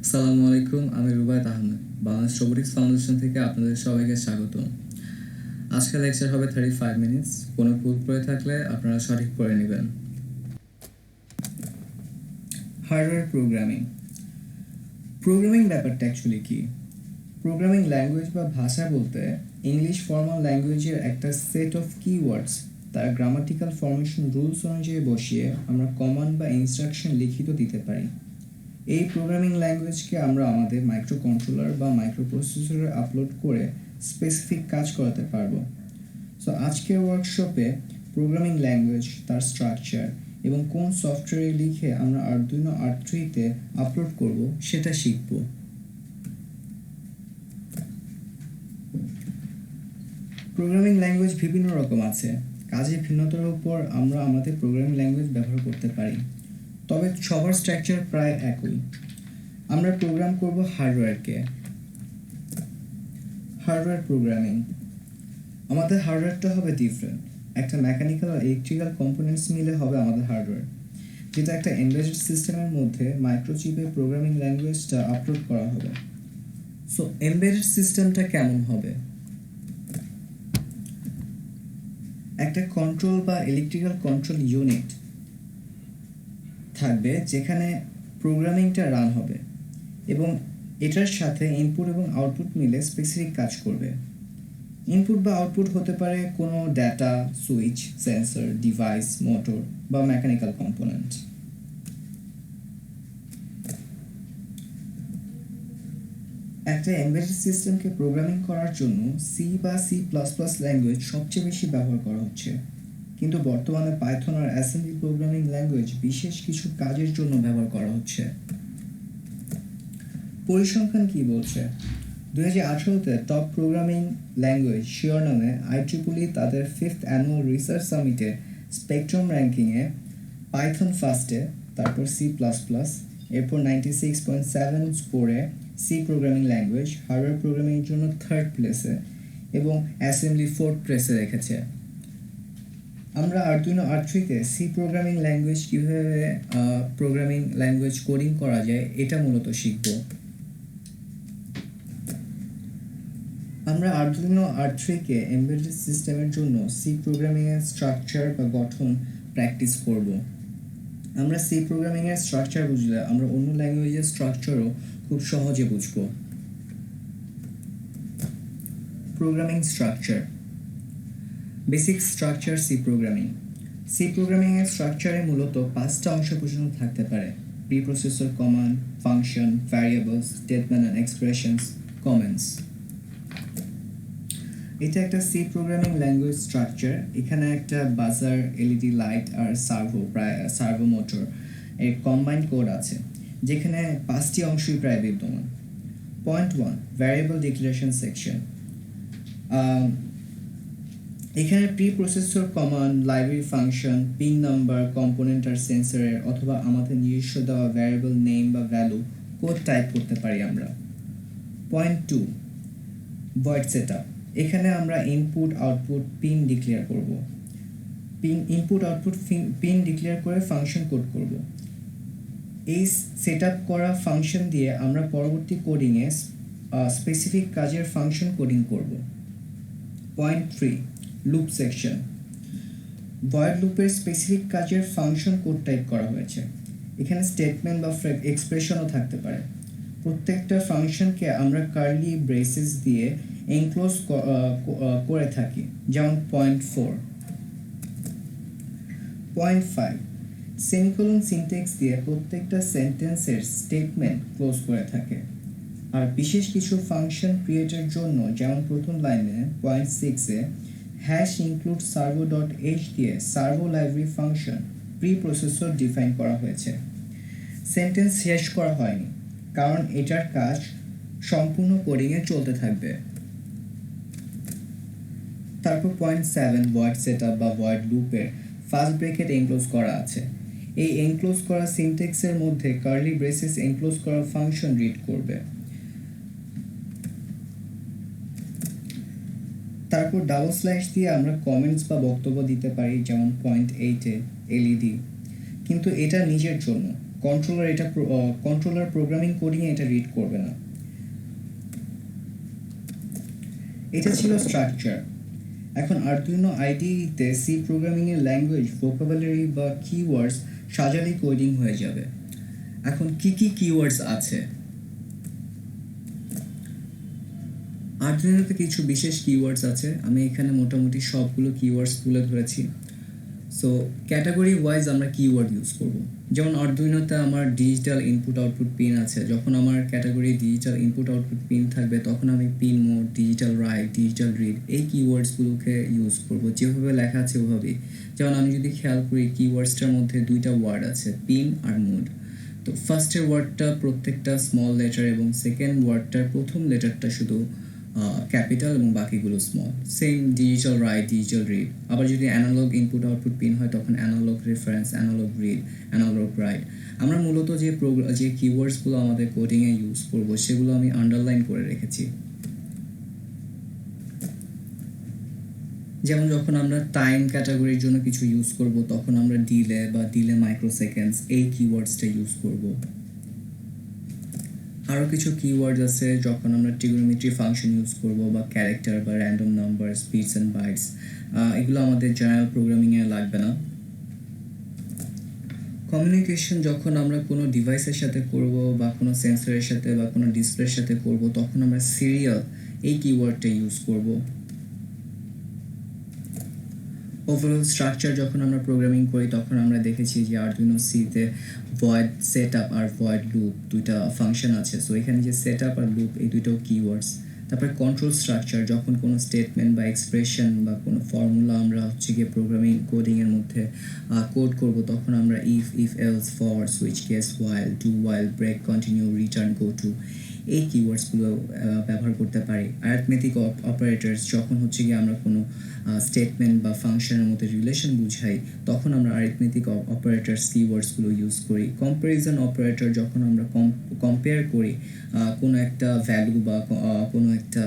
আসসালামু আলাইকুম, আমি রুবায়েত আহমেদ। বাংলাদেশ রোবোটিক্স ফাউন্ডেশন থেকে আপনাদের সবাইকে স্বাগতম। আজকের লেকচার হবে 35 মিনিটস। কোনো ভুল করে থাকলে আপনারা সঠিক করে নেবেন। হার্ডওয়্যার প্রোগ্রামিং ব্যাপারটা অ্যাকচুয়ালি কি? প্রোগ্রামিং ল্যাঙ্গুয়েজ বা ভাষা বলতে ইংলিশ ফর্মাল ল্যাঙ্গুয়েজের একটা সেট অফ কিওয়ার্ডস তার গ্রামাটিক্যাল ফরমেশন রুলস অনুযায়ী বসিয়ে আমরা কমান্ড বা ইনস্ট্রাকশন লিখিত দিতে পারি। এই প্রোগ্রামিং ল্যাঙ্গুয়েজকে আমরা আমাদের মাইক্রো কন্ট্রোলার বা মাইক্রো প্রসেসরে আপলোড করে স্পেসিফিক কাজ করাতে পারবো। সো আজকের ওয়ার্কশপে প্রোগ্রামিং ল্যাঙ্গুয়েজ, তার স্ট্রাকচার এবং কোন সফটওয়্যারে লিখে আমরা আরডুইনো R3-তে আপলোড করব সেটা শিখব। প্রোগ্রামিং ল্যাঙ্গুয়েজ বিভিন্ন রকম আছে। কাজের ভিন্নতার উপর আমরা আমাদের প্রোগ্রামিং ল্যাঙ্গুয়েজ ব্যবহার করতে পারি, তবে সবার স্ট্রাকচার প্রায় একই। আমরা প্রোগ্রাম করব হার্ডওয়্যারকে। হার্ডওয়্যার প্রোগ্রামিং, আমাদের হার্ডওয়্যারটা হবে ডিফারেন্ট। একটা মেকানিক্যাল আর ইলেকট্রিক্যাল কম্পোনেন্টস মিলে হবে আমাদের হার্ডওয়্যার, যেটা একটা এমবেডেড সিস্টেমের মধ্যে মাইক্রোচিপে প্রোগ্রামিং ল্যাঙ্গুয়েজটা আপলোড করা হবে। সো এমবেডেড সিস্টেমটা কেমন হবে? একটা কন্ট্রোল বা ইলেকট্রিক্যাল কন্ট্রোল ইউনিট থাকবে যেখানে প্রোগ্রামিংটা রান হবে এবং এটার সাথে ইনপুট এবং আউটপুট মিলে স্পেসিফিক কাজ করবে। ইনপুট বা আউটপুট হতে পারে কোনো data, switch, sensor, device, motor বা মেকানিক্যাল কম্পোনেন্ট। একটা এমবেডেড সিস্টেমকে প্রোগ্রামিং করার জন্য সি বা C++ ল্যাঙ্গুয়েজ সবচেয়ে বেশি ব্যবহার করা হচ্ছে, কিন্তু বর্তমানে পাইথন আর অ্যাসেম্বলি প্রোগ্রামিং ল্যাঙ্গুয়েজ বিশেষ কিছু কাজের জন্য ব্যবহার করা হচ্ছে। পরিসংখ্যান কি বলছে? 2018-তে টপ প্রোগ্রামিং ল্যাঙ্গুয়েজ শিরোনামে IEEE তাদের 5th অ্যানুয়াল রিসার্চ সামিটে স্পেকট্রাম র্যাঙ্কিংয়ে পাইথন ফার্স্টে, তারপর C++, এরপর 96.7 স্কোরে সি প্রোগ্রামিং ল্যাঙ্গুয়েজ হার্ডওয়্যার প্রোগ্রামিংয়ের জন্য 3rd প্লেসে এবং অ্যাসেম্বলি 4th প্লেসে রেখেছে। আমরা আরডুইনো R3-তে সি প্রোগ্রামিং ল্যাঙ্গুয়েজ কীভাবে প্রোগ্রামিং ল্যাঙ্গুয়েজ কোডিং করা যায় এটা মূলত শিখব। আমরা আরডুইনো R3-কে এমবেডেড সিস্টেমের জন্য সি প্রোগ্রামিংয়ের স্ট্রাকচার বা গঠন প্র্যাকটিস করব। আমরা সি প্রোগ্রামিংয়ের স্ট্রাকচার বুঝলে আমরা অন্য ল্যাঙ্গুয়েজের স্ট্রাকচারও খুব সহজে বুঝব। Programming structure, basic structure C প্রোগ্রামিংয়ের স্ট্রাকচারে মূলত 5টা অংশ পর্যন্ত থাকতে পারে: preprocessor, command, function, variables, statement and expressions, comments. এটা একটা সি প্রোগ্রামিং ল্যাঙ্গুয়েজ স্ট্রাকচার। এখানে একটা বাজার, এলইডি লাইট আর সার্ভো মোটর এর কম্বাইন্ড কোড আছে, যেখানে 5টি অংশই প্রায় বিদ্যমান। Point 1, variable declaration section. এখানে preprocessor, command, library function, pin number, component আর সেন্সরের অথবা আমাদের নিজস্ব দেওয়া ভ্যারিয়েবল নেম বা ভ্যালু কোড টাইপ করতে পারি আমরা। Point 2, void setup. এখানে আমরা ইনপুট আউটপুট পিন ডিক্লেয়ার করব। ইনপুট আউটপুট পিন ডিক্লেয়ার করে ফাংশন কোড করব। এই সেটআপ করা ফাংশন দিয়ে আমরা পরবর্তী কোডিংয়ে স্পেসিফিক কাজের ফাংশন কোডিং করব। Point 3, loop section. ভয়েড লুপের স্পেসিফিক কাজের ফাংশন কোড টাইপ করা হয়েছে। এখানে স্টেটমেন্ট বা এক্সপ্রেশনও থাকতে পারে। প্রত্যেকটা ফাংশনকে আমরা কার্লি ব্রেসেস দিয়ে এনক্লোজ করে থাকি, যেমন পয়েন্ট 4। পয়েন্ট 5, সেমিকোলন সিনট্যাক্স দিয়ে প্রত্যেকটা সেন্টেন্সের স্টেটমেন্ট ক্লোজ করে থাকে। আর বিশেষ কিছু ফাংশন ক্রিয়েটের জন্য, যেমন প্রথম লাইনে পয়েন্ট 6-এ hash include servo dot h দিয়ে servo library function preprocessor define করা হয়েছে। সেন্টেন্স শেষ করা হয়নি, কারণ এটার কাজ সম্পূর্ণ কোডিংয়ে চলতে থাকবে। তারপর পয়েন্ট 7, ভয়েড সেটআপ বা ভয়েড লুপের ফার্স্ট ব্রেকেট এনক্লোজ করা আছে। এই এনক্লোজ করা সিনট্যাক্সের মধ্যে কার্লি ব্রেসেস এনক্লোজ করা ফাংশন রিড করবে। তারপর ডাবল স্ল্যাশ দিয়ে আমরা কমেন্টস বা বক্তব্য দিতে পারি, যেমন পয়েন্ট 8-এ এলইডি, কিন্তু এটা নিজের জন্য। কন্ট্রোলার প্রোগ্রামিং কোডিংয়ে এটা রিড করবে না। এটা ছিল স্ট্রাকচার। এখন আরডুইনো আইডিইতে সি প্রোগ্রামিংয়ের ল্যাঙ্গুয়েজ, ভোকাবুলারি বা কিওয়ার্ডস সাজালেই কোডিং হয়ে যাবে। এখন কি কিওয়ার্ডস আছে? আরডুইনোতে কিছু বিশেষ কিওয়ার্ডস আছে, আমি এখানে মোটামুটি সবগুলো কিওয়ার্ডস তুলে ধরেছি। সো ক্যাটাগরি ওয়াইজ আমরা কিওয়ার্ড ইউজ করব। যেমন আরডুইনোতে আমার ডিজিটাল ইনপুট আউটপুট পিন আছে, যখন আমার category digital input output pin থাকবে তখন আমি pin mode, digital write, digital read এই কিওয়ার্ডসগুলোকে ইউজ করব, যেভাবে লেখা আছে ওভাবেই। যেমন আমি যদি খেয়াল করি কিওয়ার্ডসটার মধ্যে দুইটা ওয়ার্ড আছে, পিন আর মোড। তো ফার্স্টের ওয়ার্ডটা প্রত্যেকটা স্মল লেটার এবং সেকেন্ড ওয়ার্ডটার প্রথম লেটারটা শুধু ক্যাপিটাল এবং বাকিগুলো small. Same digital write, digital read. আবার যদি অ্যানালগ ইনপুট আউটপুট পিন হয় তখন analog reference, analog read, analog write. আমরা মূলত যে কিওয়ার্ডসগুলো আমাদের কোডিংয়ে ইউজ করব সেগুলো আমি আন্ডারলাইন করে রেখেছি। যেমন যখন আমরা টাইম ক্যাটাগরির জন্য কিছু ইউজ করব তখন আমরা ডিলে মাইক্রোসেকেন্ডস এই কিওয়ার্ডসটা ইউজ করব। আরও কিছু কিওয়ার্ড আছে যখন আমরা ট্রিগোনোমেট্রি ফাংশন ইউজ করব বা ক্যারেক্টার বা random number, speeds and bytes, এগুলো আমাদের জেনারেল প্রোগ্রামিংয়ে লাগবে না। কমিউনিকেশন যখন আমরা কোনো ডিভাইসের সাথে করব বা কোনো সেন্সরের সাথে বা কোনো ডিসপ্লের সাথে করব তখন আমরা সিরিয়াল এই কিওয়ার্ডটা ইউজ করব। ওভারঅল স্ট্রাকচার যখন আমরা প্রোগ্রামিং করি তখন আমরা দেখেছি যে আরডুইনো সিতে ভয়েড সেটআপ আর ভয়েড লুপ দুইটা ফাংশন আছে। সো এখানে যে সেটআপ আর লুপ এই দুইটাও কিওয়ার্ডস। তারপরে কন্ট্রোল স্ট্রাকচার, যখন কোনো স্টেটমেন্ট বা এক্সপ্রেশন বা কোনো ফর্মুলা আমরা গিয়ে প্রোগ্রামিং কোডিংয়ের মধ্যে কোড করব তখন আমরা if else, for, switch case, while, do while, break, continue, return, go to এই কিওয়ার্ডসগুলো ব্যবহার করতে পারি। অ্যারিথমেটিক অপারেটরস, যখন গিয়ে আমরা কোনো স্টেটমেন্ট বা ফাংশনের মধ্যে রিলেশন বুঝাই তখন আমরা অ্যারিথমেটিক অপারেটরস কিওয়ার্ডসগুলো ইউজ করি। কম্প্যারিজন অপারেটর, যখন আমরা কম্পেয়ার করি কোনো একটা ভ্যালু বা কোনো একটা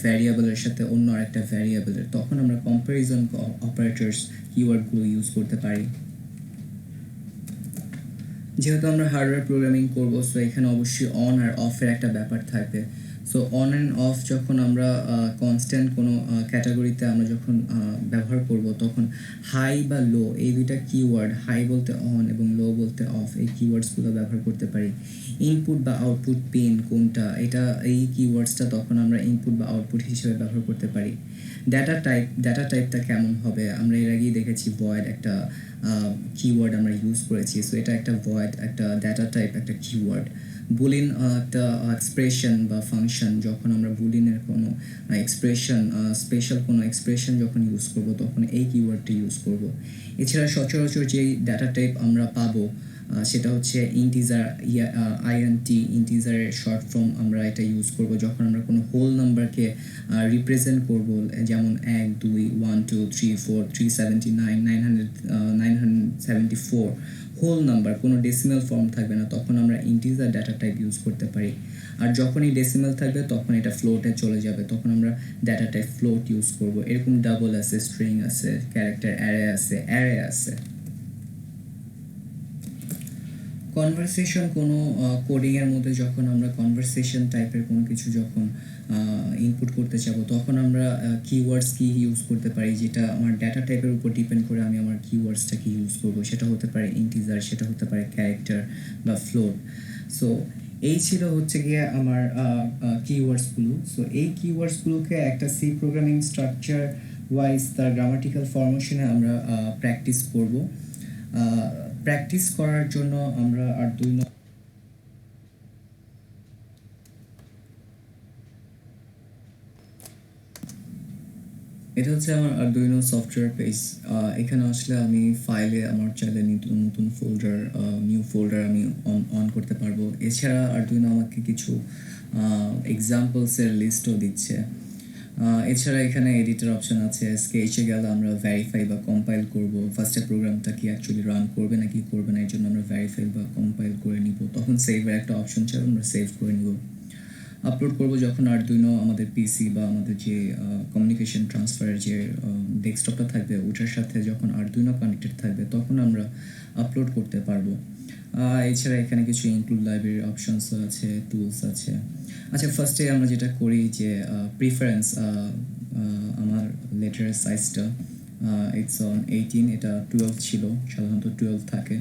ভ্যারিয়েবলের সাথে অন্য আরেকটা ভ্যারিয়েবলের, তখন আমরা কম্প্যারিজন অপারেটরস কিওয়ার্ডগুলো ইউজ করতে পারি। যেহেতু আমরা হার্ডওয়্যার প্রোগ্রামিং করব সো এখানে অবশ্যই অন আর অফের একটা ব্যাপার থাকবে। সো অন অ্যান্ড অফ যখন আমরা কনস্ট্যান্ট কোনো ক্যাটাগরিতে আমরা যখন ব্যবহার করব তখন হাই বা লো এই দুইটা কিওয়ার্ড, হাই বলতে অন এবং লো বলতে অফ, এই কিওয়ার্ডসগুলো ব্যবহার করতে পারি। ইনপুট বা আউটপুট পিন কোনটা, এই কিওয়ার্ডসটা তখন আমরা ইনপুট বা আউটপুট হিসেবে ব্যবহার করতে পারি। ডাটা টাইপটা কেমন হবে, আমরা এর আগেই দেখেছি ভয়েড একটা কিওয়ার্ড আমরা ইউজ করেছি। সো এটা একটা ভয়েড, একটা ডাটা টাইপ, একটা কিওয়ার্ড। বুলিন একটা এক্সপ্রেশন বা ফাংশন, যখন আমরা বুলিনের কোনো এক্সপ্রেশন, স্পেশাল কোনো এক্সপ্রেশন যখন ইউজ করব তখন এই কিওয়ার্ডটি ইউজ করব। এছাড়া সচরাচর যেই ডাটা টাইপ আমরা পাবো সেটা হচ্ছে ইন্টিজার, আইএনটি, ইন্টিজারের শর্ট ফর্ম আমরা এটা ইউজ করব যখন আমরা কোনো হোল নাম্বারকে রিপ্রেজেন্ট করব, যেমন 1, 2, 1, 2, 3, 4, 379, 974 হোল নাম্বার, কোনো ডেসিমাল ফর্ম থাকবে না, তখন আমরা ইন্টিজার ডাটা টাইপ ইউজ করতে পারি। আর যখনই ডেসিমাল থাকবে তখন এটা ফ্লোটে চলে যাবে, তখন আমরা ডাটা টাইপ ফ্লোট ইউজ করব। এরকম ডাবল আছে, স্ট্রিং আছে, ক্যারেক্টার অ্যারে আছে। কনভারসেশন, কোনো কোডিংয়ের মধ্যে যখন আমরা কনভারসেশন টাইপের কোনো কিছু যখন ইনপুট করতে যাব তখন আমরা কিওয়ার্ডস কি ইউজ করতে পারি, যেটা আমার ডাটা টাইপের উপর ডিপেন্ড করে আমি আমার কিওয়ার্ডসটা কি ইউজ করব। সেটা হতে পারে ইন্টিজার, সেটা হতে পারে ক্যারেক্টার বা ফ্লোট। সো এই ছিল গিয়ে আমার কিওয়ার্ডসগুলো। সো এই কিওয়ার্ডসগুলোকে একটা সি প্রোগ্রামিং স্ট্রাকচার ওয়াইজ তার গ্রামাটিক্যাল ফরমেশনে আমরা প্র্যাকটিস করব। প্র্যাকটিস করার জন্য আমরা আরডুইনো এটা হচ্ছে আমার আরডুইনো সফটওয়্যার পেজ। এখানে আসলে আমি ফাইলে আমার চাইলে নতুন ফোল্ডার, নিউ ফোল্ডার আমি অন করতে পারবো। এছাড়া আরডুইনো আমাকে কিছু এক্সাম্পলসের লিস্টও দিচ্ছে। এছাড়া এখানে এডিটর অপশন আছে। স্কেচে গেলে আমরা ভেরিফাই বা কম্পাইল করব ফার্স্টে প্রোগ্রামটা কি অ্যাকচুয়ালি রান করবে নাকি করবে না, এর জন্য আমরা ভেরিফাই বা কম্পাইল করে নিব। তখন সেভের একটা অপশন চাই, আমরা সেভ করে নিব। আপলোড করব যখন আরডুইনো আমাদের পিসি বা আমাদের যে কমিউনিকেশন ট্রান্সফারের যে ডেস্কটপটা থাকবে ওটার সাথে যখন আরডুইনো কানেক্টেড থাকবে তখন আমরা আপলোড করতে পারবো। এছাড়া এখানে কিছু ইনক্লুড লাইব্রেরি অপশনসও আছে, টুলস আছে। আচ্ছা, ফার্স্টে আমরা যেটা করি যে প্রিফারেন্স, আমার লেটারের সাইজটা ইটস অন 18, এটা 12 ছিল, সাধারণত 12 থাকে,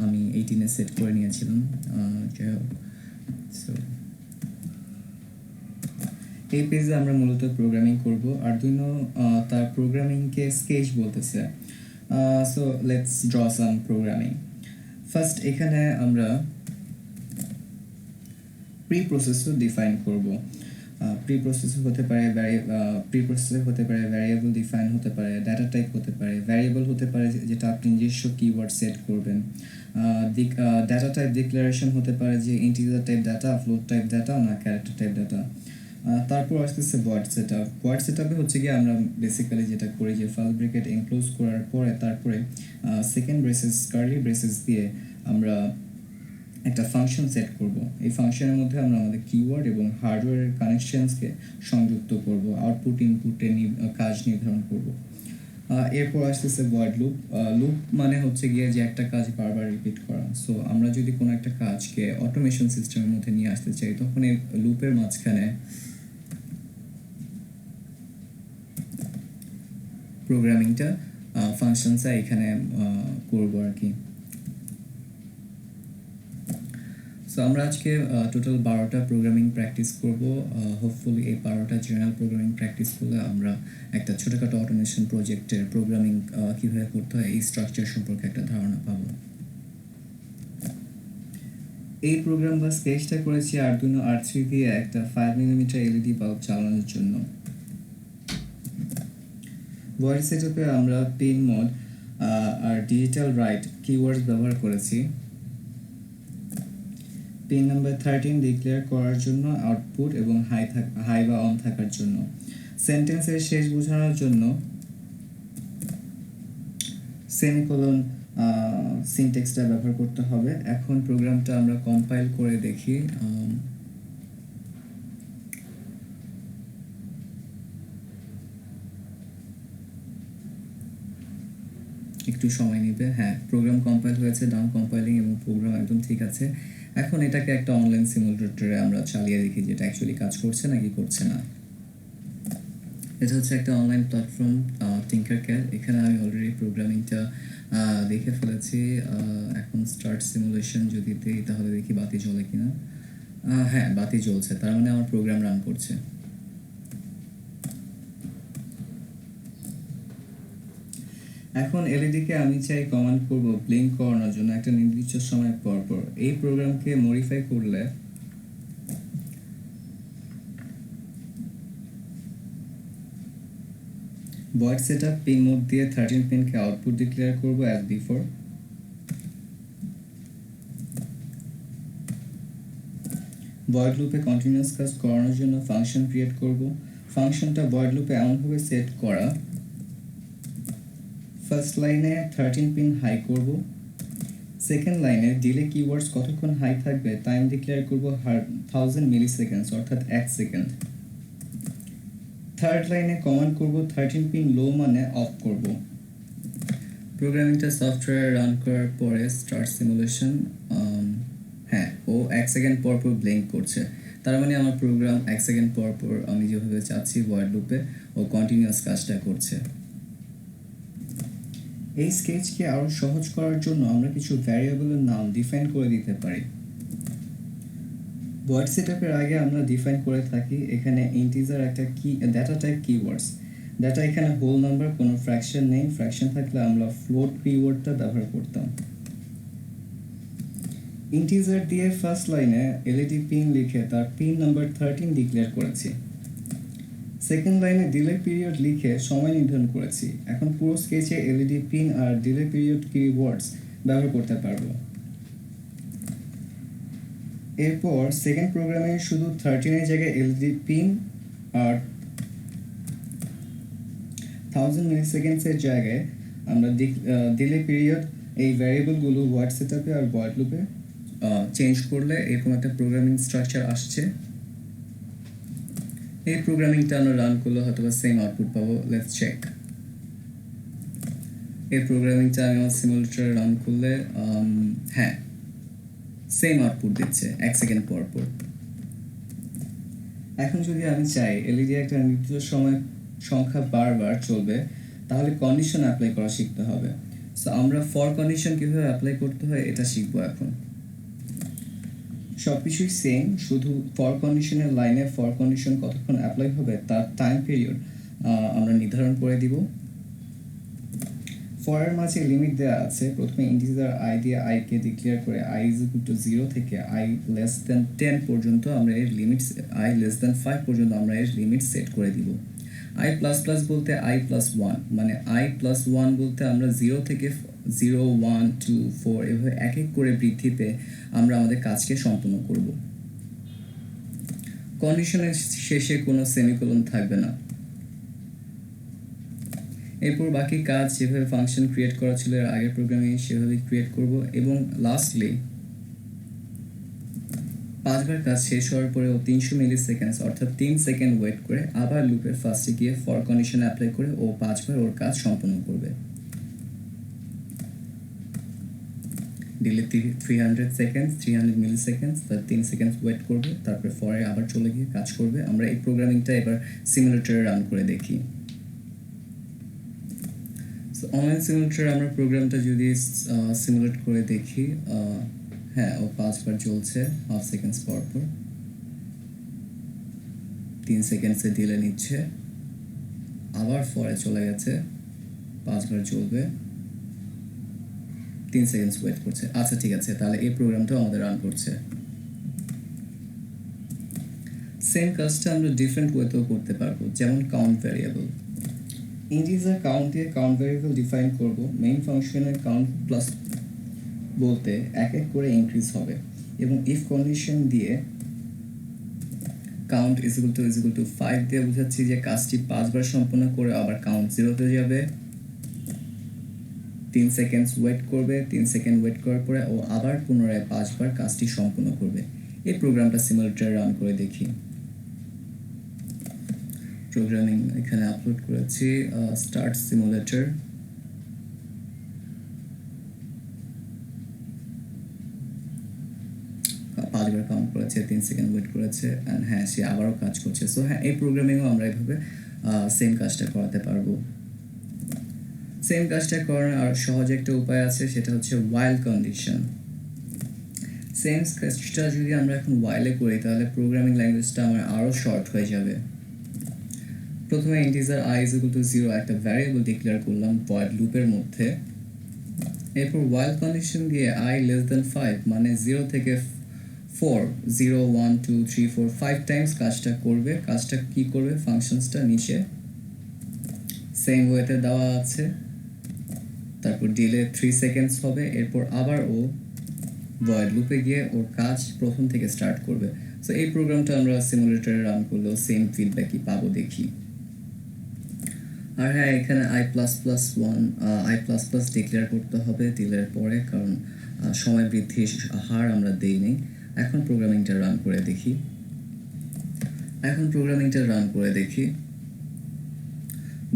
আমি 18-এ সেট করে নিয়েছিলাম। যাই হোক, সো এই পেজে আমরা মূলত প্রোগ্রামিং করব। আরডুইনো তার প্রোগ্রামিংকে স্কেচ বলতেছে। So let's draw some programming. First এখানে আমরা প্রি প্রসেসর ডিফাইন করব। প্রি প্রসেসর হতে পারে ভ্যারিয়েবল ডিফাইন হতে পারে, ডাটা টাইপ হতে পারে, ভ্যারিয়েবল হতে পারে যেটা আপনি নিজস্ব কিওয়ার্ড সেট করবেন, ডাটা টাইপ ডিক্লারেশন হতে পারে যে integer type data, float type data না ক্যারেক্টার টাইপ ডাটা। তারপর আসতেছে ভয়েড সেটআপ। ভয়েড সেটআপে হচ্ছে কি আমরা বেসিক্যালি যেটা করি যে ফার্স্ট ব্র্যাকেট এনক্লোজ করার পরে তারপরে সেকেন্ড ব্রেসেস কার্লি ব্রেসেস দিয়ে আমরা একটা ফাংশন সেট করব। এই ফাংশনের মধ্যে আমরা আমাদের কিওয়ার্ড এবং হার্ডওয়্যারের কানেকশনসকে সংযুক্ত করব, আউটপুট ইনপুটে কাজ নির্ধারণ করব। এরপর আসতেছে ভয়েড লুপ। লুপ মানে হচ্ছে গিয়ে যে একটা কাজ বারবার রিপিট করা। সো আমরা যদি কোনো একটা কাজকে অটোমেশন সিস্টেমের মধ্যে নিয়ে আসতে চাই তখন এই লুপের মাঝখানে প্রোগ্রামিংটা ফাংশনসটা এখানে করব আর কি। সো আমরা আজকে টোটাল 12টা প্রোগ্রামিং প্র্যাকটিস করব। হোপফুলি এই 12টা জেনারেল প্রোগ্রামিং প্র্যাকটিস করলে আমরা একটা ছোটোখাটো অটোমেশন প্রজেক্টের প্রোগ্রামিং কীভাবে করতে হয় এই স্ট্রাকচার সম্পর্কে একটা ধারণা পাবো। এই প্রোগ্রাম বা স্কেচটা করেছি আরডুইনো R3 দিয়ে একটা 5mm এলইডি বাল্ব চালানোর জন্য। ভয়েড সেটআপে আমরা পিন মোড আর ডিজিটাল রাইট কিওয়ার্ডস ব্যবহার করেছি। পিন নাম্বার 13 ডিক্লেয়ার করার জন্য, আউটপুট এবং হাই বা অন থাকার জন্য। সেন্টেন্সের শেষ বোঝানোর জন্য সেমিকোলন সিনট্যাক্সটা ব্যবহার করতে হবে। এখন প্রোগ্রামটা আমরা কম্পাইল করে দেখি। একটু সময় নেবে। হ্যাঁ, প্রোগ্রাম কম্পাইল হয়েছে, ডাউন কম্পাইলিং, এবং প্রোগ্রাম একদম ঠিক আছে। এখন এটাকে একটা অনলাইন সিমুলেটরে আমরা চালিয়ে দেখি যেটা অ্যাকচুয়ালি কাজ করছে নাকি করছে না। এটা হচ্ছে একটা অনলাইন প্ল্যাটফর্ম টিঙ্কারক্যাড। এখানে আমি অলরেডি প্রোগ্রামিংটা দেখে ফেলেছি। এখন স্টার্ট সিমুলেশন যদি দিই তাহলে দেখি বাতি জ্বলে কিনা। হ্যাঁ, বাতি জ্বলছে, তার মানে আমার প্রোগ্রাম রান করছে। এখন এলইডিকে আমি চাই কমান্ড করব ব্লিঙ্ক করানোর জন্য একটা নির্দিষ্ট সময় পর পর। এই প্রোগ্রামকে মডিফাই করলে ভয়েড সেটআপ পিন মোড দিয়ে 13 পিনকে আউটপুট ডিক্লেয়ার করব অ্যাজ বিফোর। ভয়েড লুপে কন্টিনিউয়াস কাজ করানোর জন্য ফাংশন ক্রিয়েট করব। ফাংশনটা ভয়েড লুপে এমনভাবে সেট করা, ফার্স্ট লাইনে 13 পিন হাই করব, সেকেন্ড লাইনে ডিলে কিওয়ার্ডস কতক্ষণ হাই থাকবে টাইম ডিক্লেয়ার করব 1000 মিলিসেকেন্ডস অর্থাৎ 1 সেকেন্ড। থার্ড লাইনে কমান্ড করব 13 পিন লো মানে অফ করব। প্রোগ্রামিংটা সফটওয়্যার রান করার পরে স্টার্ট সিমুলেশন, হ্যাঁ, ও 1 সেকেন্ড পর পর ব্লিঙ্ক করছে, তার মানে আমার প্রোগ্রাম 1 সেকেন্ড পর পর আমি যেভাবে চাচ্ছি ভয়েড লুপে ও কন্টিনিউয়াস কাজটা করছে। এই স্কেচকে আরো সহজ করার জন্য আমরা কিছু ভ্যারিয়েবলের নাম ডিফাইন করে দিতে পারি। ভয়েড সেটআপের আগে আমরা ডিফাইন করে থাকি এখানে ইন্টিজার একটা ডাটা টাইপ কিওয়ার্ডস। ডাটা এখানে হোল নাম্বার, কোনো ফ্র্যাকশন নেই। ফ্র্যাকশন থাকলে আমরা ফ্লোট কিওয়ার্ডটা ব্যবহার করতাম। ইন্টিজার দিয়ে ফার্স্ট লাইনে এলইডি পিন লিখে তার পিন নাম্বার 13 ডিক্লেয়ার করেছি। সেকেন্ড লাইনে ডিলে পিরিয়ড লিখে সময় নির্ধারণ করেছি। এখন পুরো স্কেচে এলইডি পিন আর ডিলে পিরিয়ড কিওয়ার্ডস ব্যবহার করতে পারবো। এরপর সেকেন্ড প্রোগ্রামে শুধু 13 এর জায়গায় এলইডি পিন আর 1000 মিলিসেকেন্ডস এর জায়গায় আমরা ডিলে পিরিয়ড এই ভ্যারিয়েবলগুলো ভয়েড সেটআপে আর ভয়েড লুপে চেঞ্জ করলে এরকম একটা প্রোগ্রামিং স্ট্রাকচার আসছে। এই প্রোগ্রামিংটা আমরা রান করলে হয়তো সেম আউটপুট পাবো। Let's check. এই প্রোগ্রামিংটা আমি আমার সিমুলেটরে রান করলে হ্যাঁ, সেম আউটপুট দিচ্ছে 1 সেকেন্ড পর পর। এখন যদি আমি চাই এলইডি একটা নির্দিষ্ট সময় সংখ্যা বারবার চলবে, তাহলে কন্ডিশন অ্যাপ্লাই করা শিখতে হবে। সো আমরা ফর কন্ডিশন কীভাবে অ্যাপ্লাই করতে হয় এটা শিখবো এখন। সব কিছুই সেম, শুধু ফর কন্ডিশনের লাইনে ফর কন্ডিশন কতক্ষণ অ্যাপ্লাই হবে তার টাইম পিরিয়ড আমরা নির্ধারণ করে দিব। ফরের মাঝে লিমিট দেওয়া আছে। প্রথমে ইন্টিজার আই দিয়ে আইকে ডিক্লেয়ার করে i = 0 থেকে i less than 10 পর্যন্ত আমরা এর লিমিট, i less than 5 পর্যন্ত আমরা এর লিমিট সেট করে দিব। i++ বলতে i+1, মানে i+1 বলতে আমরা 0 থেকে 0, 1, 2, 4 এভাবে এক এক করে বৃদ্ধি পেয়ে আমরা আমাদের কাজকে সম্পূর্ণ করব। কন্ডিশনের শেষে কোনো সেমিকোলন থাকবে না। এরপর বাকি কাজ যেভাবে ফাংশন ক্রিয়েট করা ছিল এর আগের প্রোগ্রামে সেভাবে ক্রিয়েট করব, এবং লাস্টলি 5 বার কাজ শেষ হওয়ার পরেও 300 মিলি সেকেন্ডস অর্থাৎ 3 সেকেন্ড ওয়েট করে আবার লুপের ফার্স্টে গিয়ে ফর কন্ডিশন অ্যাপ্লাই করে ও 5 বার ওর কাজ সম্পন্ন করবে। ডিলে 300 সেকেন্ডস, 300 মিলি সেকেন্ডস, তার 3 সেকেন্ডস ওয়েট করবে, তারপরে ফরে আবার চলে গিয়ে কাজ করবে। আমরা এই প্রোগ্রামিংটা এবার সিমুলেটরে রান করে দেখি। অনলাইন সিমুলেটর আমরা প্রোগ্রামটা যদি সিমুলেট করে দেখি, হ্যাঁ ও 5 বার চলছে হাফ সেকেন্ডস পর পর, 3 সেকেন্ডসে ডিলে নিচ্ছে, আবার ফরে চলে গেছে, 5 বার চলবে, 3 সেকেন্ডস ওয়েট করছে। আচ্ছা ঠিক আছে, তাহলে এই প্রোগ্রামটাও আমাদের রান করছে। সেম কাজটা আমরা ডিফারেন্ট ওয়েতেও করতে পারবো, যেমন কাউন্ট ভ্যারিয়েবল। ইন্টিজার কাউন্ট দিয়ে কাউন্ট ভ্যারিয়েবল ডিফাইন করব। মেইন ফাংশনের কাউন্ট প্লাস বলতে এক এক করে ইনক্রিজ হবে, এবং ইফ কন্ডিশন দিয়ে কাউন্ট ইজ ইকুয়াল টু 5 দিয়ে বোঝাচ্ছি যে কাজটি 5 বার সম্পন্ন করে আবার কাউন্ট 0-তে যাবে, 3 সেকেন্ডস ওয়েট করবে, 3 সেকেন্ড ওয়েট করার পরে ও আবার পুনরায় 5 বার কাজটি সম্পন্ন করবে। এই প্রোগ্রামটা সিমুলেটরে রান করে দেখি। প্রোগ্রামিং এখানে আপলোড করেছি, স্টার্ট সিমুলেটর। পাঁচবার কাউন্ট করেছে, 3 সেকেন্ড ওয়েট করেছে, অ্যান্ড হ্যাঁ সে আবারও কাজ করছে। সো হ্যাঁ, এই প্রোগ্রামিংও আমরা এভাবে সেম কাজটা করাতে পারবো। সেম কাজটা করার আর সহজ একটা উপায় আছে, সেটা হচ্ছে ওয়াইল কন্ডিশন। সেম কাজটা যদি আমরা এখন ওয়াইলে করি তাহলে প্রোগ্রামিং ল্যাঙ্গুয়েজটা আমার আরও শর্ট হয়ে যাবে। প্রথমে ইন্টিজার i = 0 একটা ভ্যারিয়েবল ডিক্লেয়ার করলাম ভয়েড লুপের মধ্যে। এরপর ওয়াইল কন্ডিশন দিয়ে i less than 5 মানে 0 থেকে 4, 0, 1, 2, 3, 4, 5 টাইমস কাজটা করবে। কাজটা কি করবে, ফাংশনসটা নিচে সেম ওয়েতে দেওয়া আছে, তারপর ডিলে 3 সেকেন্ডস হবে, এরপর আবার ও ভয়েড লুপে গিয়ে ওর কাজ প্রথম থেকে স্টার্ট করবে। সো এই প্রোগ্রামটা আমরা সিমুলেটরে রান করলেও সেম ফিডব্যাকই পাবো দেখি। আর হ্যাঁ, এখানে i++1 ডিক্লেয়ার করতে হবে ডিলের পরে, কারণ সময় বৃদ্ধির হার আমরা দেইনি। এখন প্রোগ্রামিংটা রান করে দেখি।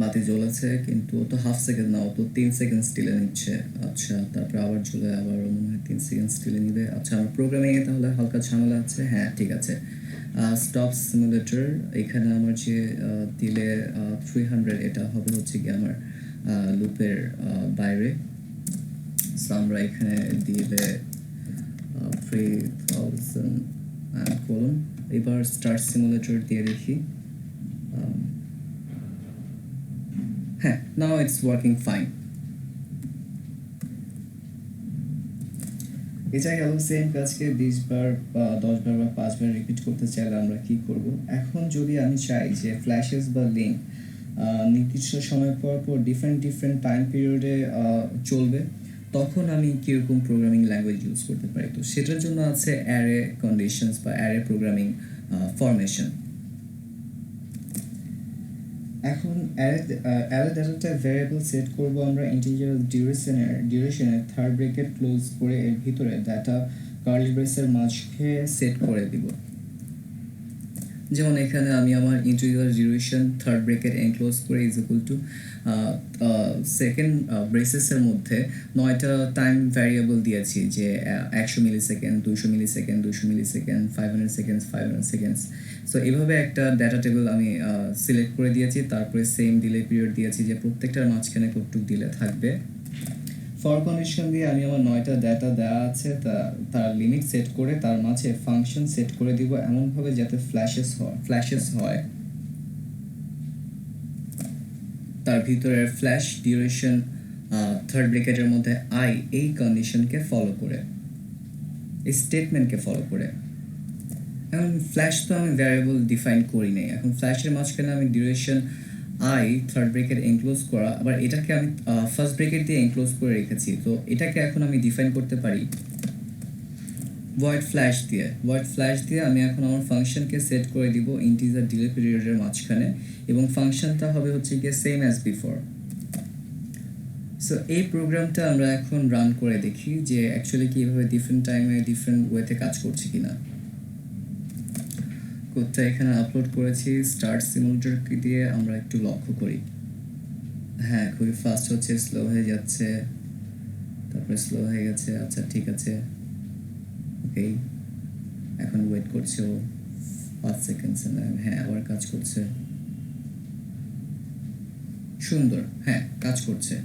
বাতি জ্বলেছে, কিন্তু ও তো হাফ সেকেন্ড না, ও তো 3 সেকেন্ড ডিলে নিচ্ছে। আচ্ছা, তারপরে আবার জ্বলে আবার মনে হয় 3 সেকেন্ড ডিলে নিবে। আচ্ছা, আমার প্রোগ্রামিংয়ে তাহলে হালকা ঝামেলা আছে। হ্যাঁ ঠিক আছে, স্টপ সিমুলেটর। এখানে আমার যে দিলে 300 এটা হবে হচ্ছে কি আমার লুপের বাইরে। সো আমরা এখানে দিলে 3000 কোলন। এবার স্টার্ট সিমুলেটর দিয়ে দেখি। হ্যাঁ, নাও ইটস ওয়ার্কিং ফাইন। এটা গেল সেম কাজকে 20 বার বা 10 বার বা 5 বার রিপিট করতে চাইলে আমরা কি করব। এখন যদি আমি চাই যে ফ্ল্যাশেস বা লিঙ্ক নির্দিষ্ট সময় পর পর ডিফারেন্ট টাইম পিরিয়ডে চলবে, তখন আমি কীরকম প্রোগ্রামিং ল্যাঙ্গুয়েজ ইউজ করতে পারি। তো সেটার জন্য আছে অ্যারে কন্ডিশনস বা অ্যারে প্রোগ্রামিং ফরমেশন। এখন অ্যারে ডাটাটা ভ্যারিয়েবল সেট করব আমরা ইন্টিজার ডিউরেশনের থার্ড ব্র্যাকেট ক্লোজ করে এর ভিতরে ডাটা কার্লি ব্রেসের মাঝে সেট করে দিব। যেমন এখানে আমি আমার integer duration third bracket enclose করে ইজ ইকুয়াল টু সেকেন্ড ব্রেসেসের মধ্যে 9টা টাইম ভ্যারিয়েবল দিয়েছি, যে 100 মিলি সেকেন্ড, 200 মিলি সেকেন্ড, 200 মিলি সেকেন্ড, 500 সেকেন্ডস, 500 সেকেন্ডস। সো এইভাবে একটা ডাটা টেবিল আমি সিলেক্ট করে দিয়েছি। তারপরে সেম ডিলে পিরিয়ড দিয়েছি, যে প্রত্যেকটার মাঝখানে কতটুকু ডিলে থাকবে। ফর কন্ডিশন দিয়ে আমি আমার 9টা ডাটা দেওয়া আছে, তার লিমিট সেট করে তার মাঝে ফাংশন সেট করে দিব এমনভাবে যাতে ফ্ল্যাশেস হয় তার ভিতরে ফ্ল্যাশ ডিউরেশন থার্ড ব্রেকেটের মধ্যে আই এই কন্ডিশনকে ফলো করে, এই স্টেটমেন্টকে ফলো করে। এখন ফ্ল্যাশ তো আমি ভ্যারিয়েবল ডিফাইন করি নাই, এখন ফ্ল্যাশের মাঝখানে আমি duration I third bracket enclose করা, আবার এটাকে আমি ফার্স্ট ব্রেকেট দিয়ে এনক্লোজ করে রেখেছি। তো এটাকে এখন আমি ডিফাইন করতে পারি ভয়েড ফ্ল্যাশ দিয়ে আমি এখন আমার ফাংশনকে সেট করে দিব ইন্টিজার ডিলে পিরিয়ডের মাঝখানে, এবং ফাংশনটা হবে হচ্ছে গিয়ে সেম অ্যাজ বিফোর। সো এই প্রোগ্রামটা আমরা এখন রান করে দেখি যে অ্যাকচুয়ালি কীভাবে ডিফারেন্ট টাইমে ডিফারেন্ট ওয়েতে কাজ করছে কিনা। কোডটা এখানে আপলোড করেছি স্টার্ট সিমুলেটর দিয়ে, আমরা একটু লক্ষ্য করি। হ্যাঁ, খুবই ফাস্ট হচ্ছে, স্লো হয়ে যাচ্ছে, তারপরে স্লো হয়ে গেছে। আচ্ছা ঠিক আছে, ওকে, এখন ওয়েট করছে ও 5 সেকেন্ডস। হ্যাঁ, আবার কাজ করছে, সুন্দর, হ্যাঁ কাজ করছে।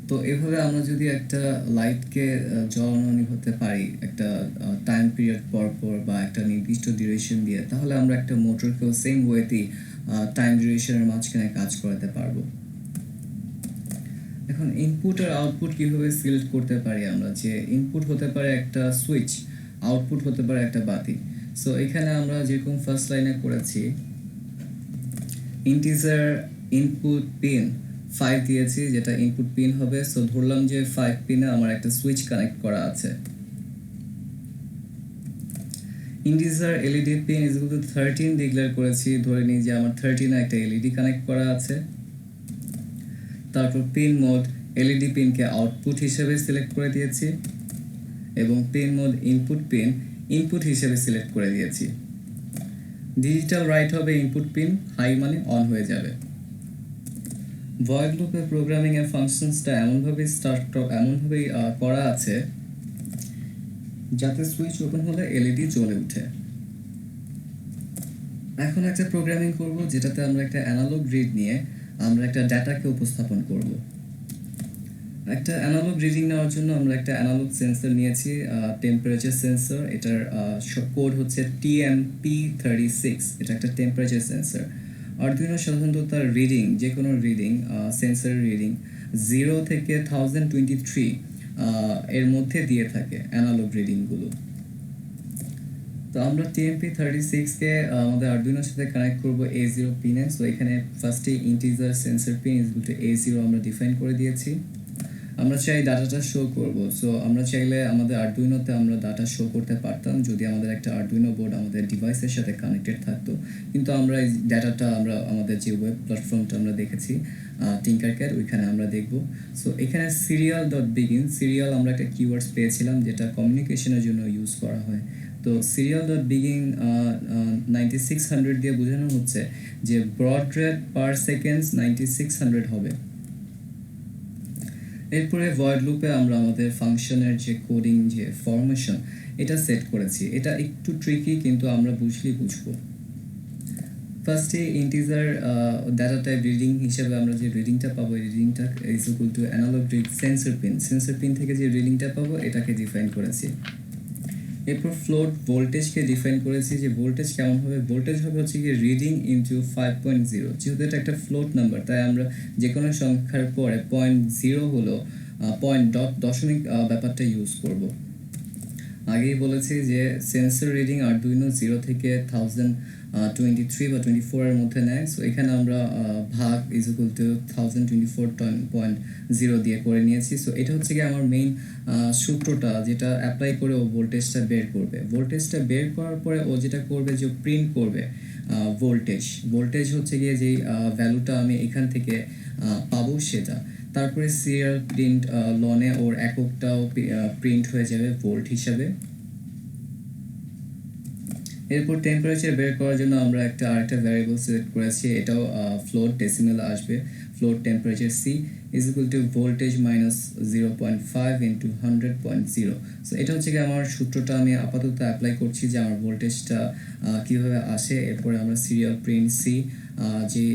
তো এভাবে আমরা যদি একটা লাইটকে জ্বালানো হতে পারি একটা টাইম পিরিয়ড পর পর বা একটা নির্দিষ্ট ডিউরেশন দিয়ে, তাহলে আমরা একটা মোটরকেও সেম ওয়েতেই টাইম ডিউরেশনের মাঝখানে কাজ করাতে পারবো। এখন ইনপুট আর আউটপুট কীভাবে সিলেক্ট করতে পারি আমরা, যে ইনপুট হতে পারে একটা সুইচ, আউটপুট হতে পারে একটা বাতি। সো এখানে আমরা যেরকম ফার্স্ট লাইনে করেছি ইন্টিজার ইনপুট পিন 5 দিয়েছি, যেটা ইনপুট পিন হবে। সো ধরলাম যে 5 পিনে আমার একটা সুইচ কানেক্ট করা আছে। Integer LED pin is equal two 13 declare করেছি, ধরে নিই যে আমার 13 একটা এলইডি কানেক্ট করা আছে। তারপর পিন মোড এলইডি পিনকে আউটপুট হিসেবে সিলেক্ট করে দিয়েছি, এবং pin mode input pin input হিসেবে সিলেক্ট করে দিয়েছি। ডিজিটাল রাইট হবে ইনপুট পিন, হাই মানে অন হয়ে যাবে। ভয়েড লুপে প্রোগ্রামিং এর ফাংশনসটা এমনভাবেই করা আছে যাতে সুইচ ওপেন হলে এলইডি জ্বলে ওঠে। এখন একটা প্রোগ্রামিং করব যেটাতে আমরা একটা অ্যানালগ রিড নিয়ে আমরা একটা ডাটাকে উপস্থাপন করব। একটা অ্যানালগ রিডিং নেওয়ার জন্য আমরা একটা অ্যানালগ সেন্সর নিয়েছি, টেম্পারেচার সেন্সর। এটার কোড হচ্ছে TMP36। এটা একটা টেম্পারেচার সেন্সর। আরডুইনো সাধারণত তার রিডিং, যে কোনো রিডিং, সেন্সরের রিডিং 0 থেকে 1023 এর মধ্যে দিয়ে থাকে অ্যানালগ রিডিংগুলো। তো আমরা TMP36কে আমাদের আরডুইনোর সাথে কানেক্ট করব A0 পিনে। সো এখানে ফার্স্টে integer sensor pin is equal two A0 আমরা ডিফাইন করে দিয়েছি। আমরা চাই ডাটাটা শো করব। সো আমরা চাইলে আমাদের আরডুইনোতে আমরা ডাটা শো করতে পারতাম যদি আমাদের একটা আরডুইনো বোর্ড আমাদের ডিভাইসের সাথে কানেক্টেড থাকতো, কিন্তু আমরা এই ডাটাটা আমরা আমাদের যে ওয়েব প্ল্যাটফর্মটা আমরা দেখেছি টিঙ্কারক্যাড, ওইখানে আমরা দেখব। সো এখানে সিরিয়াল আমরা একটা কিওয়ার্ডস পেয়েছিলাম যেটা কমিউনিকেশনের জন্য ইউজ করা হয়। তো serial.begin 9600 দিয়ে বোঝানো হচ্ছে যে ব্রড রেট পার সেকেন্ড 9600 হবে। এরপরে ভয়েড লুপে আমরা আমাদের ফাংশনের যে কোডিং, যে ফরমেশন, এটা সেট করেছি। এটা একটু ট্রিকি, কিন্তু আমরা বুঝবো। ফার্স্টে ইন্টিজার ডাটা টাইপ রিডিং হিসেবে আমরা যে রিডিংটা পাবো, এই রিডিংটা is equal to analog read sensor pin থেকে যে রিডিংটা পাবো এটাকে ডিফাইন করেছি। এরপর ফ্লোট ভোল্টেজকে ডিফাইন করেছি, যে ভোল্টেজ কেমন হবে। ভোল্টেজ হবে হচ্ছে কি রিডিং ইনটু 5.0। যেহেতু এটা একটা ফ্লোট নাম্বার, তাই আমরা যে কোনো সংখ্যার পরে 0.0 হলো দশমিক ব্যাপারটা ইউজ করব। আগেই বলেছি যে সেন্সর রিডিং আরডুইনো 0 থেকে 1023 বা 24 এর মধ্যে নেয়। সো এখানে আমরা ভাগ ইজ ইকুয়াল টু 1024.0 দিয়ে করে নিয়েছি। সো এটা হচ্ছে কি আমার মেইন সূত্রটা, যেটা অ্যাপ্লাই করে ও ভোল্টেজটা বের করবে। ভোল্টেজটা বের করার পরে ও যেটা করবে যে প্রিন্ট করবে ভোল্টেজ হচ্ছে গিয়ে যেই ভ্যালুটা আমি এখান থেকে পাবো সেটা। তারপরে সিরিয়াল প্রিন্ট লনে ওর এককটাও প্রিন্ট হয়ে যাবে ভোল্ট হিসাবে। এরপর টেম্পারেচার বের করার জন্য আমরা আরেকটা ভ্যারিয়েবল সিলেক্ট করেছি, এটাও ফ্লোট ডেসিমেল আসবে। Float temperature C is equal to voltage minus 0.5 into 100.0। So এটা হচ্ছে কি আমার সূত্রটা আমি আপাতত অ্যাপ্লাই করছি যে আমার ভোল্টেজটা কীভাবে আসে। এরপরে আমরা সিরিয়াল প্রিন্ট সি, যে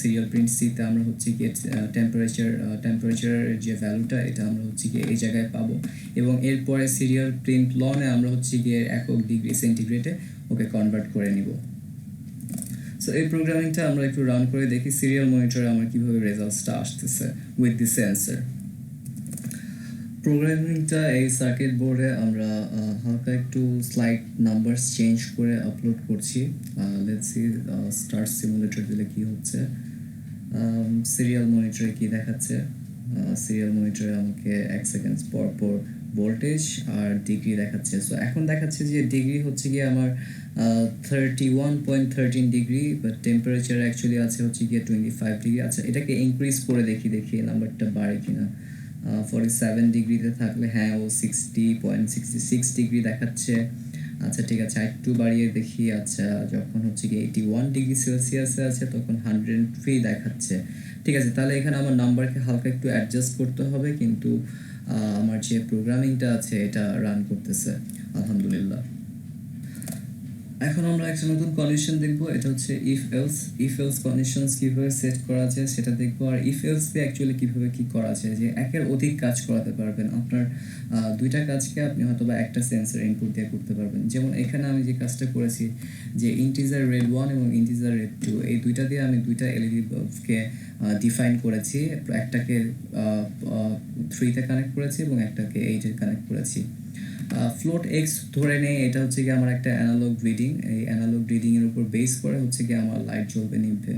সিরিয়াল প্রিন্ট সিতে আমরা হচ্ছে কি টেম্পারেচারের যে ভ্যালুটা এটা আমরা হচ্ছে কি এই জায়গায় পাবো, এবং এরপরে সিরিয়াল প্রিন্ট লনে আমরা হচ্ছে গিয়ে একক ডিগ্রি সেন্টিগ্রেডে ওকে কনভার্ট করে নিব। সো এই প্রোগ্রামিংটা আমরা একটু রান করে দেখি সিরিয়াল মনিটরে আমার কীভাবে রেজাল্টসটা আসতেছে উইথ দি সেন্সর। প্রোগ্রামিংটা এই সার্কিট বোর্ডে আমরা হালকা একটু স্লাইড নাম্বারস চেঞ্জ করে আপলোড করছি। লেটস সি স্টার্ট সিমুলেটর দিলে কি হচ্ছে, সিরিয়াল মনিটরে কি দেখাচ্ছে। সিরিয়াল মনিটরে আমাকে 1 সেকেন্ড পর পর ভোল্টেজ আর ডিগ্রি দেখাচ্ছে। সো এখন দেখাচ্ছে যে ডিগ্রি হচ্ছে গিয়ে আমার 31.13 ডিগ্রি, বাট টেম্পারেচার অ্যাকচুয়ালি আছে হচ্ছে গিয়ে 25 ডিগ্রি। আচ্ছা, এটাকে ইনক্রিজ করে দেখি নাম্বারটা বাড়ে কিনা। 47 ডিগ্রিতে থাকলে হ্যাঁ ও 60.66 ডিগ্রি দেখাচ্ছে। আচ্ছা ঠিক আছে, একটু বাড়িয়ে দেখি। আচ্ছা, যখন হচ্ছে গিয়ে 81 ডিগ্রি সেলসিয়াসে আছে তখন 103 দেখাচ্ছে। ঠিক আছে, তাহলে এখানে আমার নাম্বারকে হালকা একটু অ্যাডজাস্ট করতে হবে, কিন্তু আমার যে প্রোগ্রামিংটা আছে এটা রান করতেছে আলহামদুলিল্লাহ। এখন আমরা একটা নতুন কন্ডিশন দেখবো, এটা হচ্ছে ইফ এলস কন্ডিশনস কিভাবে সেট করা যায় সেটা দেখবো। আর ইফ এলস দিয়ে অ্যাকচুয়ালি কিভাবে কি করা যায়, যে একের অধিক কাজ করাতে পারবেন আপনার দুইটা কাজকে আপনি হয়তো বা একটা সেন্সর ইনপুট দিয়ে করতে পারবেন। যেমন এখানে আমি যে কাজটা করেছি যে ইন্টিজার রেড 1 এবং ইন্টিজার রেড 2 এই দুইটা দিয়ে আমি দুইটা এলইডি বাল্বকে ডিফাইন করেছি। একটাকে 3-তে কানেক্ট করেছি এবং একটাকে 8-এ কানেক্ট করেছি। ফ্লোট এক্স ধরে নেই, এটা হচ্ছে কি আমার একটা অ্যানালগ রিডিং। এই অ্যানালগ রিডিংয়ের উপর বেস করে হচ্ছে কি আমার লাইট জ্বলবে নিভবে।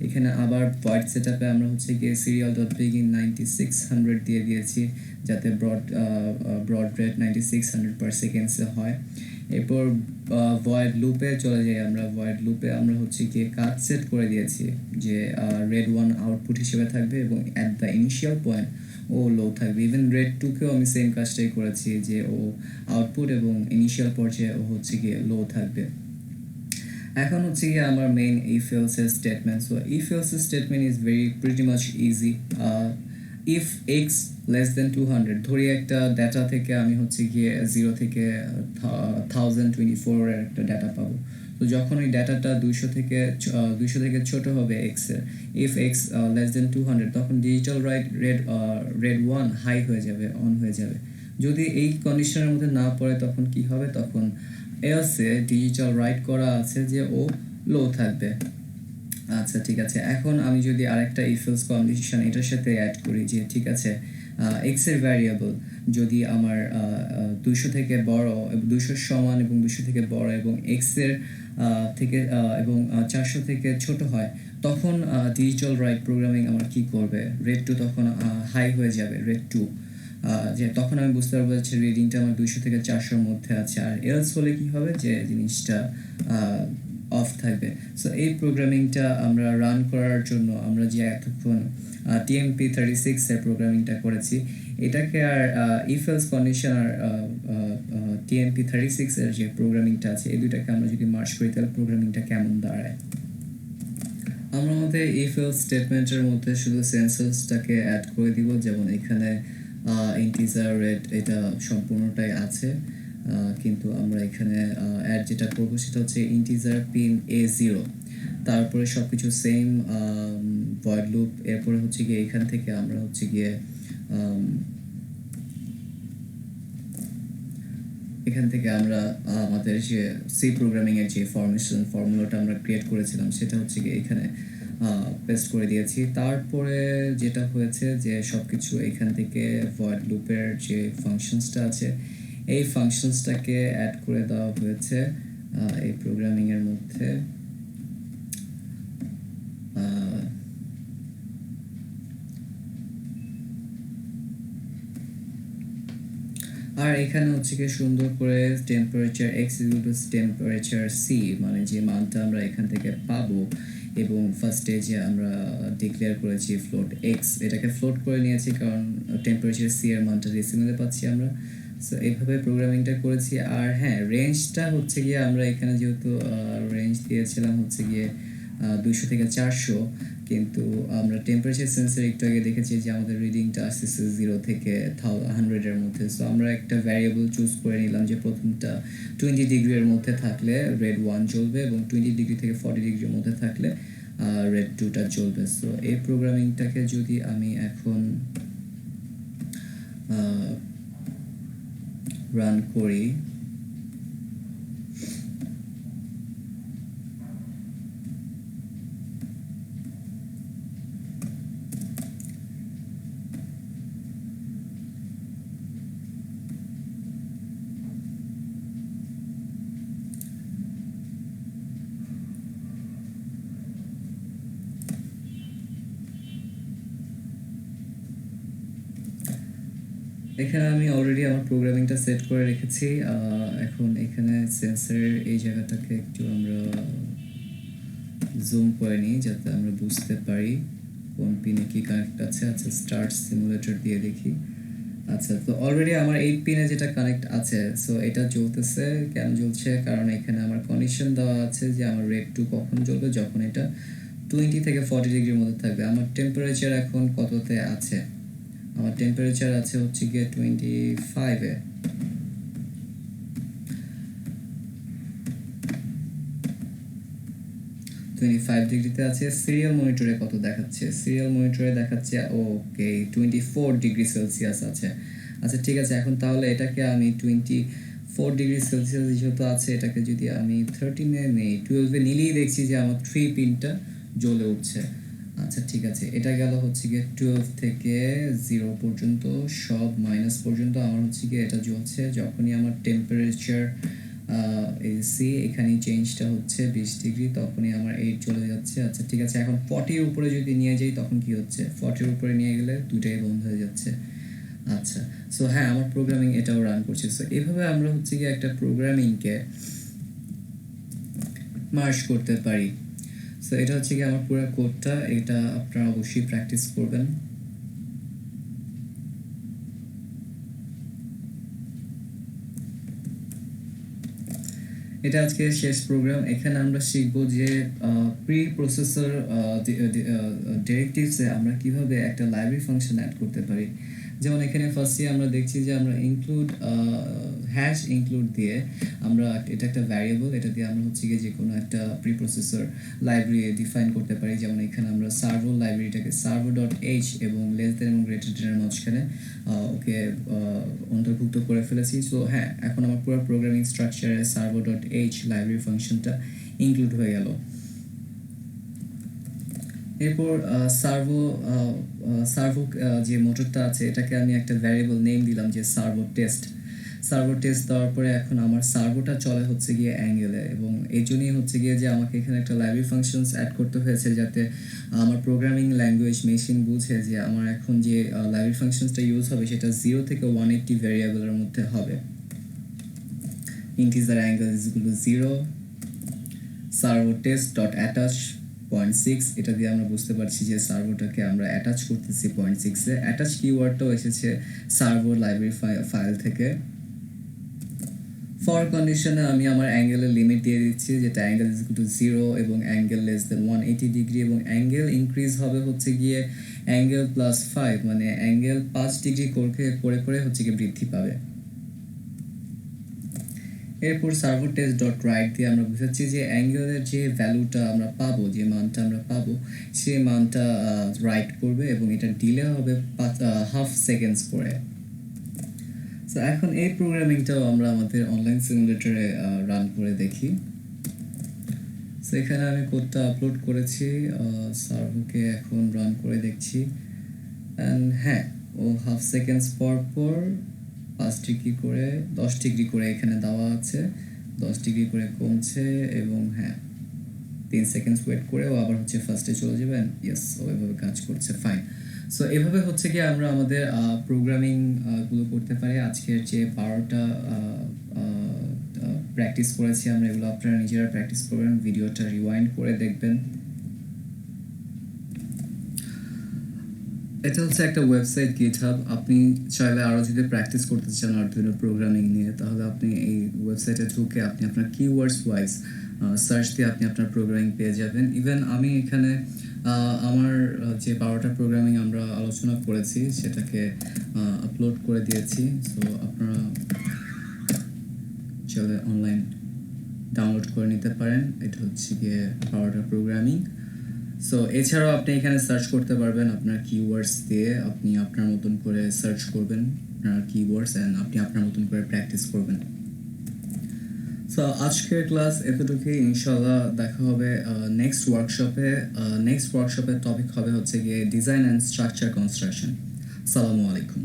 এখানে আবার ভয়েড সেটআপে আমরা হচ্ছে গিয়ে সিরিয়াল ডট বিগিন 9600 দিয়ে দিয়েছি, যাতে ব্রড রেট 9600 পার সেকেন্ডসে হয়। এরপর ভয়েড লুপে চলে যাই আমরা। ভয়েড লুপে আমরা হচ্ছে গিয়ে কাজ সেট করে দিয়েছি যে রেড 1 আউটপুট হিসেবে থাকবে এবং অ্যাট দ্য ইনিশিয়াল পয়েন্ট ও লো থাকবে। ইভেন রেড 2কেও আমি সেম কাজটাই করেছি যে ও আউটপুট এবং ইনিশিয়াল পর্যায়ে ও হচ্ছে গিয়ে লো থাকবে। এখন হচ্ছে গিয়ে আমার মেইন ইফ এলসের স্টেটমেন্ট। সো ইফ এলসের statement is pretty much easy. If x less than 200 ধরি একটা ডাটা থেকে আমি হচ্ছে গিয়ে 0 থেকে 1024 এর একটা ডাটা পাবো। তো যখন ওই ডাটাটা 200 থেকে ছোট হবে এক্সের, ইফ এক্স লেস দেন 200 তখন ডিজিটাল রেড 1 হাই হয়ে যাবে, অন হয়ে যাবে। যদি এই কন্ডিশনের মধ্যে না পড়ে তখন কি হবে, তখন এলসে ডিজিটাল রাইট করা আছে যে ও লো থাকবে। আচ্ছা ঠিক আছে, এখন আমি যদি আরেকটা ইফ এলস কন্ডিশন এটার সাথে অ্যাড করি যে ঠিক আছে এক্স এর ভ্যারিয়েবল যদি আমার 200 থেকে বড়, 200 সমান এবং 200 থেকে বড় এবং এক্স এর থেকে এবং 400 থেকে ছোট হয়, তখন ডিজিটাল রাইট প্রোগ্রামিং আমার কি করবে, রেড 2 তখন হাই হয়ে যাবে, রেড 2 যে তখন আমি বুঝতে পারবো যে রিডিংটা আমার 200 থেকে 400-র মধ্যে আছে। আর এলস হলে কি হবে যে জিনিসটা অফ থাকবে। সো এই প্রোগ্রামিংটা আমরা রান করার জন্য আমরা যে এতক্ষণ TMP36 এর প্রোগ্রামিংটা করেছি, এটাকে আর ইফ এলস কন্ডিশন আর TMP36 এর যে প্রোগ্রামিংটা আছে এই দুটাকে আমরা যদি মার্জ করি তাহলে প্রোগ্রামিংটা কেমন দাঁড়ায়। আমরা আমাদের ইফ এলস স্টেটমেন্টের মধ্যে শুধু সেন্সরসটাকে অ্যাড করে দিব, যেমন এখানে ইন্টিজার রেড এটা সম্পূর্ণটাই আছে, কিন্তু আমরা এখানে অ্যাড যেটা করবো সেটা হচ্ছে ইন্টিজার পিন A0, তারপরে সব কিছু সেম ভয়েড লুপ। এরপরে হচ্ছে গিয়ে এখান থেকে আমরা হচ্ছে গিয়ে এখান থেকে আমরা আমাদের যে সি প্রোগ্রামিংয়ের যে ফর্মুলাটা আমরা ক্রিয়েট করেছিলাম সেটা হচ্ছে গিয়ে এখানে পেস্ট করে দিয়েছি। তারপরে যেটা হয়েছে যে সব কিছু এখান থেকে ভয়েড লুপের যে ফাংশনসটা আছে এই ফাংশনসটাকে অ্যাড করে দেওয়া হয়েছে এই প্রোগ্রামিংয়ের মধ্যে। আর এখানে হচ্ছে কি সুন্দর করে টেম্পারেচার x টেম্পারেচার c মানে যে মানটা আমরা এখান থেকে পাবো এবং ফার্স্টে যে আমরা ডিক্লেয়ার করেছি ফ্লোট এক্স, এটাকে ফ্লোট করে নিয়েছি কারণ টেম্পারেচার সি এর মানটা ডেসিমেলে পাচ্ছি আমরা। সো এইভাবে প্রোগ্রামিংটা করেছি। আর হ্যাঁ, রেঞ্জটা হচ্ছে গিয়ে আমরা এখানে যেহেতু রেঞ্জ দিয়েছিলাম হচ্ছে গিয়ে 200 থেকে 400, কিন্তু আমরা টেম্পারেচার সেন্সর একটু আগে দেখেছি যে আমাদের রিডিংটা আসতেছে 0 থেকে 100 এর মধ্যে। সো আমরা একটা ভ্যারিয়েবল চুজ করে নিলাম যে প্রথমটা 20 ডিগ্রির মধ্যে থাকলে রেড 1 জ্বলবে এবং 20 ডিগ্রি থেকে 40 ডিগ্রির মধ্যে থাকলে রেড 2টা জ্বলবে। সো এই প্রোগ্রামিংটাকে যদি আমি এখন রান করি, এখানে আমি অলরেডি আমার প্রোগ্রামিংটা সেট করে রেখেছি। এখন এখানে সেন্সরের এই জায়গাটাকে একটু আমরা জুম করে নিই যাতে আমরা বুঝতে পারি কোন পিনে কি কানেক্ট আছে। আচ্ছা, স্টার্ট সিমুলেটর দিয়ে দেখি। আচ্ছা, তো অলরেডি আমার 8 পিনে যেটা কানেক্ট আছে, সো এটা জ্বলতেছে। কেন জ্বলছে? কারণ এখানে আমার কন্ডিশন দেওয়া আছে যে আমার রেড 2 কখন জ্বলবে, যখন এটা 20 থেকে 40 ডিগ্রির মধ্যে থাকবে। আমার টেম্পারেচার এখন কততে আছে? আমার টেম্পারেচার আছে হচ্ছে গিয়ে 25-এ। ডিগ্রিতে আছে। সিরিয়াল মনিটরে কত দেখাচ্ছে? সিরিয়াল মনিটরে দেখাচ্ছে ওকে 24 ডিগ্রি সেলসিয়াস আছে। আচ্ছা ঠিক আছে, এখন তাহলে এটাকে আমি 24 ডিগ্রি সেলসিয়াস যেহেতু আছে, এটাকে যদি আমি 13-এ নেই, 12-এ নিলেই দেখছি যে আমার 3 পিনটা জ্বলে উঠছে। আচ্ছা ঠিক আছে, এটা গেল হচ্ছে গিয়ে 12 থেকে 0 পর্যন্ত, সব মাইনাস পর্যন্ত আমার হচ্ছে গিয়ে এটা জ্বলছে। যখনই আমার টেম্পারেচার সি এখানে চেঞ্জটা হচ্ছে 20 ডিগ্রি, তখনই আমার 8 চলে যাচ্ছে। আচ্ছা ঠিক আছে, এখন 40-এর উপরে যদি নিয়ে যাই তখন কি হচ্ছে? 40-এর উপরে নিয়ে গেলে দুটাই বন্ধ হয়ে যাচ্ছে। আচ্ছা, সো হ্যাঁ, আমার প্রোগ্রামিং এটাও রান করছে। সো এভাবে আমরা হচ্ছে গিয়ে একটা প্রোগ্রামিংকে মার্জ করতে পারি। সো এটা হচ্ছে গিয়ে আমার পুরো কোডটা। এটা আপনারা অবশ্যই প্র্যাকটিস করবেন। এটা আজকে শেষ প্রোগ্রাম। এখানে আমরা শিখব যে প্রি প্রসেসর ডিরেক্টিভসে আমরা কিভাবে একটা লাইব্রেরি ফাংশন অ্যাড করতে পারি। যেমন এখানে ফার্স্টে আমরা দেখছি যে আমরা ইনক্লুড হ্যাশ ইনক্লুড দিয়ে আমরা এটা একটা ভ্যারিয়েবল, এটা দিয়ে আমরা হচ্ছে গিয়ে যে কোনো একটা প্রি প্রসেসর লাইব্রেরি ডিফাইন করতে পারি। যেমন এখানে আমরা সার্ভো লাইব্রেরিটাকে সার্ভো ডট এইচ এবং লেস দেন এবং গ্রেটার দেনের মাঝখানে ওকে অন্তর্ভুক্ত করে ফেলেছি। সো হ্যাঁ, এখন আমার পুরো প্রোগ্রামিং স্ট্রাকচারে সার্ভো ডট এইচ লাইব্রেরি ফাংশনটা ইনক্লুড হয়ে গেল। এরপর সার্ভো যে মোটরটা আছে, এটাকে আমি একটা ভ্যারিয়েবল নেম দিলাম যে সার্ভো টেস্ট। সার্ভো টেস্ট দেওয়ার পরে এখন আমার সার্ভোটা চলে হচ্ছে গিয়ে অ্যাঙ্গেলে, এবং এই জন্যই হচ্ছে গিয়ে যে আমাকে এখানে একটা লাইব্রেরি ফাংশনস অ্যাড করতে হয়েছে যাতে আমার প্রোগ্রামিং ল্যাঙ্গুয়েজ মেশিন বুঝে যে আমার এখন যে লাইব্রেরি ফাংশনসটা ইউজ হবে সেটা 0 থেকে 180 ভ্যারিয়েবলের মধ্যে হবে। Integer angle is equal two 0, servo test dot attach 0.6, এটা দিয়ে আমরা বুঝতে পারছি যে সার্ভোটাকে আমরা অ্যাটাচ করতেছি 0.6-এ। অ্যাটাচ কিওয়ার্ডটাও এসেছে সার্ভো লাইব্রেরি ফাইল থেকে। ফর কন্ডিশনে আমি আমার অ্যাঙ্গেলের লিমিট দিয়ে দিচ্ছি, যেটা অ্যাঙ্গেল ইজ ইকুয়াল টু 0 এবং অ্যাঙ্গেল লেস দেন 180 ডিগ্রি, এবং অ্যাঙ্গেল ইনক্রিজ হবে হচ্ছে গিয়ে অ্যাঙ্গেল প্লাস 5, মানে অ্যাঙ্গেল 5 ডিগ্রি করে করে হচ্ছে গিয়ে বৃদ্ধি পাবে। এরপর সার্ভো টেস্ট ডট রাইট দিয়ে আমরা বুঝাচ্ছি যে অ্যাঙ্গেলের যে ভ্যালুটা আমরা পাবো, যে মানটা আমরা পাবো, সেই মানটা রাইট করবে এবং এটা ডিলে হবে হাফ সেকেন্ডস করে। সো এখন এই প্রোগ্রামিংটাও আমরা আমাদের অনলাইন সিমুলেটরে রান করে দেখি। সো এখানে আমি কোডটা আপলোড করেছি, সার্ভোকে এখন রান করে দেখছি। অ্যান্ড হ্যাঁ, ও হাফ সেকেন্ডস পর পর 5 ডিগ্রি করে 10 ডিগ্রি করে এখানে দেওয়া আছে, 10 ডিগ্রি করে কমছে, এবং হ্যাঁ 3 সেকেন্ডস ওয়েট করে ও আবার হচ্ছে ফার্স্টে চলে যাবেন। ইয়েস, ও এভাবে কাজ করছে, ফাইন। সো এভাবে হচ্ছে কি আমরা আমাদের প্রোগ্রামিং গুলো করতে পারি। আজকের যে 12টা প্র্যাকটিস করেছি আমরা, এগুলো আপনারা নিজেরা প্র্যাকটিস করবেন, ভিডিওটা রিওয়াইন্ড করে দেখবেন। এটা হচ্ছে একটা ওয়েবসাইট GitHub। আপনি চাইলে আরও যদি প্র্যাকটিস করতে চান আর্ডুইনো প্রোগ্রামিং নিয়ে, তাহলে আপনি এই ওয়েবসাইটে ঢুকে আপনি আপনার কিওয়ার্ডস ওয়াইজ সার্চ দিয়ে আপনি আপনার প্রোগ্রামিং পেয়ে যাবেন। ইভেন আমি এখানে আমার যে 12টা প্রোগ্রামিং আমরা আলোচনা করেছি সেটাকে আপলোড করে দিয়েছি। সো আপনারা চাইলে অনলাইন ডাউনলোড করে নিতে পারেন। এটা হচ্ছে গিয়ে 12টা প্রোগ্রামিং। সো এছাড়াও আপনি এখানে সার্চ করতে পারবেন আপনার কিওয়ার্ডস দিয়ে। আপনি আপনার মতন করে সার্চ করবেন আপনার কিওয়ার্ডস অ্যান্ড আপনি আপনার মতন করে প্র্যাকটিস করবেন। সো আজকের ক্লাস এতটুকুই। ইনশাল্লাহ দেখা হবে নেক্সট ওয়ার্কশপে। নেক্সট ওয়ার্কশপের টপিক হবে হচ্ছে গিয়ে ডিজাইন অ্যান্ড স্ট্রাকচার কনস্ট্রাকশন। আসসালামু আলাইকুম।